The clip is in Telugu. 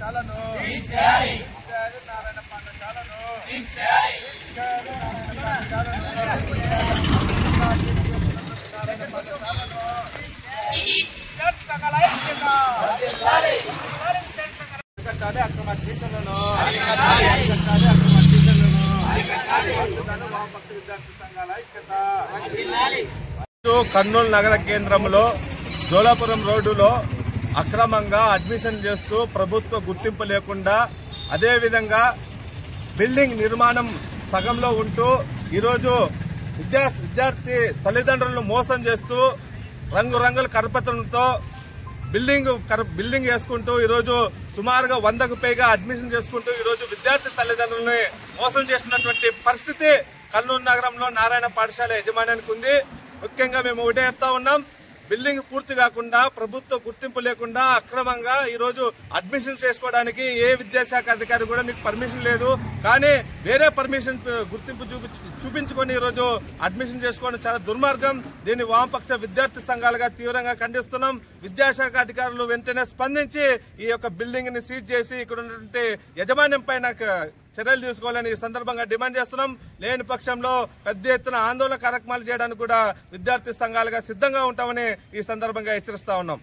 పాఠశాలను నారాయణ పాఠశాలను అక్రమ టీచర్లను వామపక్ష విద్యార్థి సంఘాల ఐక్యత. కర్నూలు నగర కేంద్రంలో జోలాపురం రోడ్డులో అక్రమంగా అడ్మిషన్ చేస్తూ ప్రభుత్వ గుర్తింపు లేకుండా అదేవిధంగా బిల్డింగ్ నిర్మాణం సగంలో ఉంటూ ఈరోజు విద్యార్థి తల్లిదండ్రులను మోసం చేస్తూ రంగురంగుల కరపత్రంతో బిల్డింగ్ వేసుకుంటూ ఈరోజు సుమారుగా 100కు పైగా అడ్మిషన్ చేసుకుంటూ ఈరోజు విద్యార్థి తల్లిదండ్రులని మోసం చేస్తున్నటువంటి పరిస్థితి కర్నూలు నగరంలో నారాయణ పాఠశాల యజమానికి ఉంది. ముఖ్యంగా మేము ఒకటే చెప్తా ఉన్నాం, బిల్డింగ్ పూర్తి కాకుండా ప్రభుత్వ గుర్తింపు లేకుండా అక్రమంగా ఈరోజు అడ్మిషన్ చేసుకోవడానికి ఏ విద్యాశాఖ అధికారి కూడా మీకు పర్మిషన్ లేదు. కానీ వేరే పర్మిషన్ గుర్తింపు చూపించుకొని ఈరోజు అడ్మిషన్ చేసుకోవడం చాలా దుర్మార్గం. దీన్ని వామపక్ష విద్యార్థి సంఘాలుగా తీవ్రంగా ఖండిస్తున్నాం. విద్యాశాఖ అధికారులు వెంటనే స్పందించి ఈ యొక్క బిల్డింగ్ ని సీజ్ చేసి ఇక్కడ ఉన్నటువంటి యజమాన్యం పైన చర్యలు తీసుకోవాలని ఈ సందర్భంగా డిమాండ్ చేస్తున్నాం. లేని పక్షంలో పెద్ద ఎత్తున ఆందోళన కార్యక్రమాలు చేయడానికి కూడా విద్యార్థి సంఘాలుగా సిద్ధంగా ఉంటామని ఈ సందర్భంగా హెచ్చరిస్తా ఉన్నాం.